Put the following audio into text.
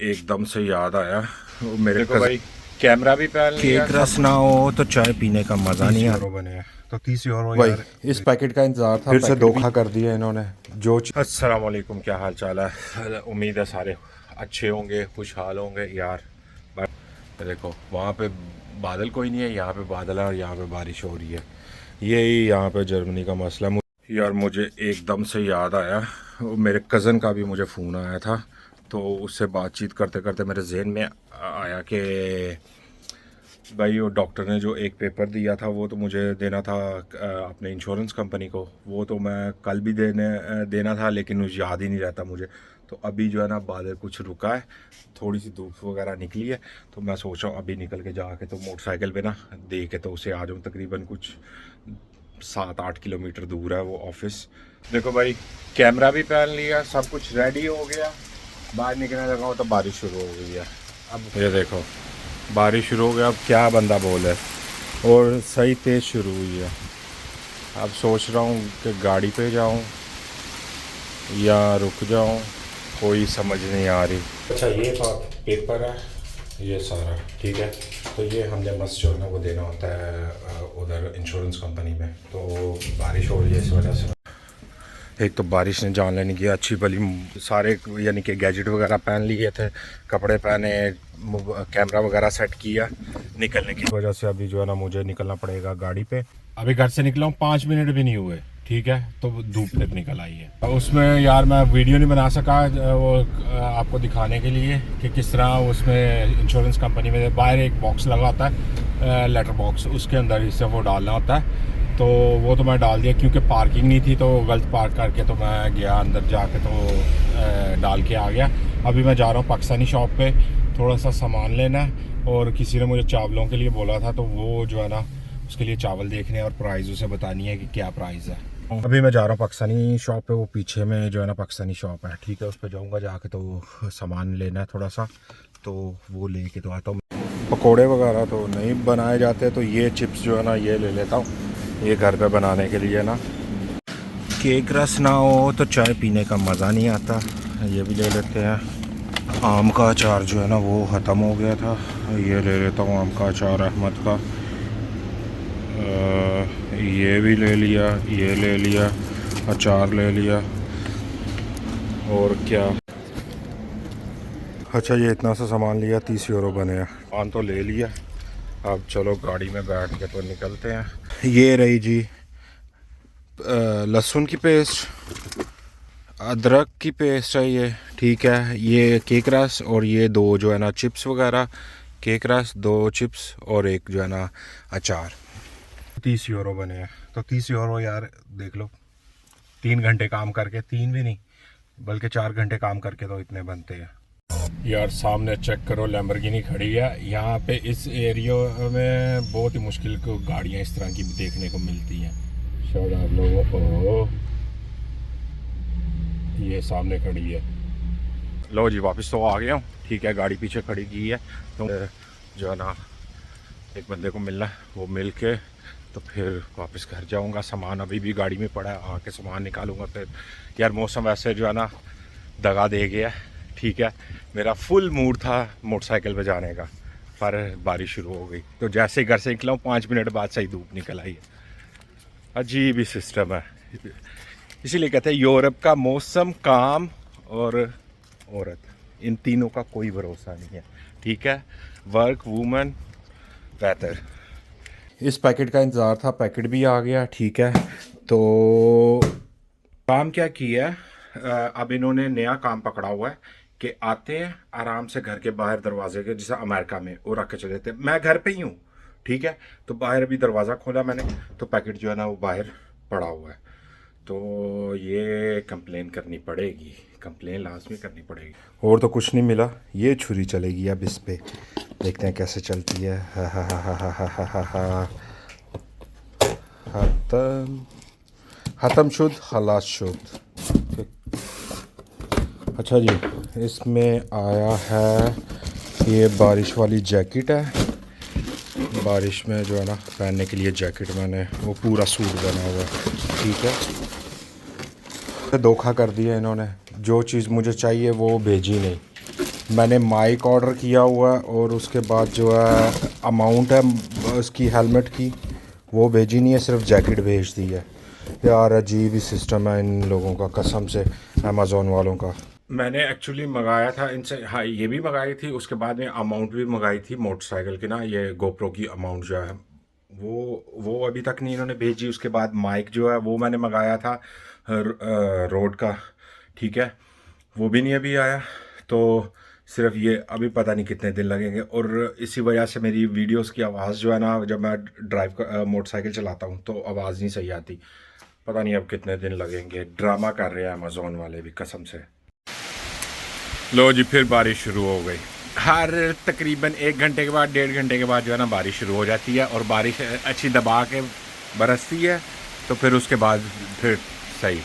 एकदम से याद आया वो मेरे को भाई कैमरा भी पहन लिया। केक रस ना हो तो चाय पीने का मजा नहीं आता। बने हैं तो 30 यूरो भाई यार। इस पैकेट का इंतजार था, फिर से धोखा कर दिया इन्होंने। जो अस्सलाम वालेकुम, क्या हाल चाल है। उम्मीद है सारे अच्छे होंगे, खुशहाल होंगे यार। देखो वहाँ पे बादल कोई नहीं है, यहाँ पे बादल है और यहाँ पे बारिश हो रही है। यही यहाँ पे जर्मनी का मसला। यार मुझे एकदम से याद आया, वो मेरे कज़न का भी मुझे फ़ोन आया था, तो उससे बातचीत करते करते मेरे जहन में आया कि भाई वो डॉक्टर ने जो एक पेपर दिया था वो तो मुझे देना था अपने इंश्योरेंस कंपनी को। वो तो मैं कल भी देना था, लेकिन मुझे याद ही नहीं रहता मुझे। तो अभी जो है ना बादल कुछ रुका है, थोड़ी सी धूप वगैरह निकली है, तो मैं सोच रहा हूँ अभी निकल के जाके तो मोटरसाइकिल पे ना दे के तो उसे आ जाऊँ। तकरीबन कुछ 7-8 किलोमीटर दूर है वो ऑफिस। देखो भाई कैमरा भी पहन लिया, सब कुछ रेडी हो गया, बाहर निकलने लगा हूँ तो बारिश शुरू हो गई है। अब ये देखो बारिश शुरू हो गया। अब क्या बंदा बोले, और सही तेज़ शुरू हुई है। अब सोच रहा हूँ कि गाड़ी पे जाऊँ या रुक जाऊँ, कोई समझ नहीं आ रही। अच्छा ये पेपर है ये सारा, ठीक है। तो ये हमने मस्त जो है ना वो देना होता है उधर इंश्योरेंस कंपनी में। तो बारिश हो रही है इस वजह से, एक तो बारिश ने जान लेने की अच्छी भली सारे यानी कि गैजेट वगैरह पहन लिए थे, कपड़े पहने, कैमरा वगैरह सेट किया। निकलने की वजह से अभी जो है ना मुझे निकलना पड़ेगा गाड़ी पे। अभी घर से निकला हूँ 5 मिनट भी नहीं हुए, ठीक है, तो धूप फिर निकल आई है। उसमें यार मैं वीडियो नहीं बना सका वो आपको दिखाने के लिए कि किस तरह उसमें इंश्योरेंस कंपनी में बाहर एक बॉक्स लगा होता है, लेटर बॉक्स, उसके अंदर इससे वो डालना होता है। तो वो तो मैं डाल दिया क्योंकि पार्किंग नहीं थी, तो गलत पार्क करके तो मैं गया अंदर जाके तो डाल के आ गया। अभी मैं जा रहा हूँ पाकिस्तानी शॉप पे थोड़ा सा सामान लेना है, और किसी ने मुझे चावलों के लिए बोला था, तो वो जो है ना उसके लिए चावल देखने और प्राइस उसे बतानी है कि क्या प्राइस है। अभी मैं जा रहा हूँ पाकिस्तानी शॉप पे, वो पीछे में जो है ना पाकिस्तानी शॉप है, ठीक है, उस पर जाऊँगा जाके तो सामान लेना है थोड़ा सा, तो वो लेके तो आता हूँ। पकोड़े वगैरह तो नहीं बनाए जाते, तो ये चिप्स जो है ना ये ले लेता हूँ, ये घर पे बनाने के लिए ना। केक रस ना हो तो चाय पीने का मज़ा नहीं आता। ये भी ले लेते हैं। आम का अचार जो है ना वो ख़त्म हो गया था, ये ले लेता हूँ आम का अचार अहमद का। ये भी ले लिया, ये ले लिया, अचार ले लिया, और क्या। अच्छा ये इतना सा सामान लिया, 30 यूरो बने हैं। सामान तो ले लिया, अब चलो गाड़ी में बैठ के तो निकलते हैं। ये रही जी लहसुन की पेस्ट, अदरक की पेस्ट है ये, ठीक है। ये केक रस, और ये दो जो है ना चिप्स वगैरह, केक रस, 2 चिप्स और एक जो है ना अचार। 30 यूरो बने हैं, तो 30 यूरो यार देख लो, 3 घंटे काम करके, 3 भी नहीं बल्कि 4 घंटे काम करके तो इतने बनते हैं यार। सामने चेक करो लैम्बोर्गिनी खड़ी है। यहाँ पे इस एरिया में बहुत ही मुश्किल को गाड़ियाँ इस तरह की देखने को मिलती हैं। शायद आप लोगों को ये सामने खड़ी है। लो जी वापस तो आ गया हूँ, ठीक है, गाड़ी पीछे खड़ी की है, तो जो है ना एक बंदे को मिलना है, वो मिल के तो फिर वापस घर जाऊंगा। सामान अभी भी गाड़ी में पड़ा है, आके सामान निकालूंगा फिर। यार मौसम वैसे जो है ना दगा दे गया, ठीक है। मेरा फुल मूड था मोटरसाइकिल पे जाने का, पर बारिश शुरू हो गई, तो जैसे ही घर से निकला हूँ 5 मिनट बाद सही धूप निकल आई है। अजीब ही सिस्टम है, इसीलिए कहते हैं यूरोप का मौसम, काम और औरत, इन तीनों का कोई भरोसा नहीं है, ठीक है। वर्क वूमन बेहतर। इस पैकेट का इंतज़ार था, पैकेट भी आ गया, ठीक है। तो काम क्या किया अब इन्होंने नया काम पकड़ा हुआ है कि आते हैं आराम से घर के बाहर दरवाजे के, जैसे अमेरिका में वो रख के चले जाते हैं। मैं घर पे ही हूँ, ठीक है, तो बाहर अभी दरवाज़ा खोला मैंने, तो पैकेट जो है ना वो बाहर पड़ा हुआ है। तो ये कंप्लेन करनी पड़ेगी, कंप्लेन लाजमी करनी पड़ेगी। और तो कुछ नहीं मिला, ये छुरी चलेगी अब इस पे, देखते हैं कैसे चलती है। हा हा हा हा हा हा हा हा। खत्म, ख़त्म शुद्ध, हालात शुद्ध। अच्छा जी, इसमें आया है ये बारिश वाली जैकेट है, बारिश में जो है ना पहनने के लिए जैकेट, मैंने वो पूरा सूट बना हुआ है, ठीक है। धोखा कर दिया इन्होंने, जो चीज़ मुझे चाहिए वो भेजी नहीं। मैंने माइक ऑर्डर किया हुआ है और उसके बाद जो है अमाउंट है उसकी हेलमेट की वो भेजी नहीं है, सिर्फ जैकेट भेज दी है। यार अजीब ही सिस्टम है इन लोगों का, कसम से, अमेज़ोन वालों का। मैंने एक्चुअली मंगाया था इनसे, हाँ ये भी मंगाई थी, उसके बाद में अमाउंट भी मंगाई थी मोटरसाइकिल की ना, ये गोप्रो की अमाउंट जो है वो अभी तक नहीं इन्होंने भेजी। उसके बाद माइक जो है वो मैंने मंगाया था रोड का, ठीक है, वो भी नहीं अभी आया। तो सिर्फ ये अभी पता नहीं कितने दिन लगेंगे। और इसी वजह से मेरी वीडियोस की आवाज़ जो है ना, जब मैं मोटरसाइकिल चलाता हूँ तो आवाज़ नहीं सही आती। पता नहीं अब कितने दिन लगेंगे। ड्रामा कर रहे हैं अमेज़ोन वाले भी कसम से। लो जी, फिर बारिश शुरू हो गई। हर तकरीबन 1 घंटे के बाद 1.5 घंटे के बाद जो है ना बारिश शुरू हो जाती है, और बारिश अच्छी दबा के बरसती है, तो फिर उसके बाद फिर सही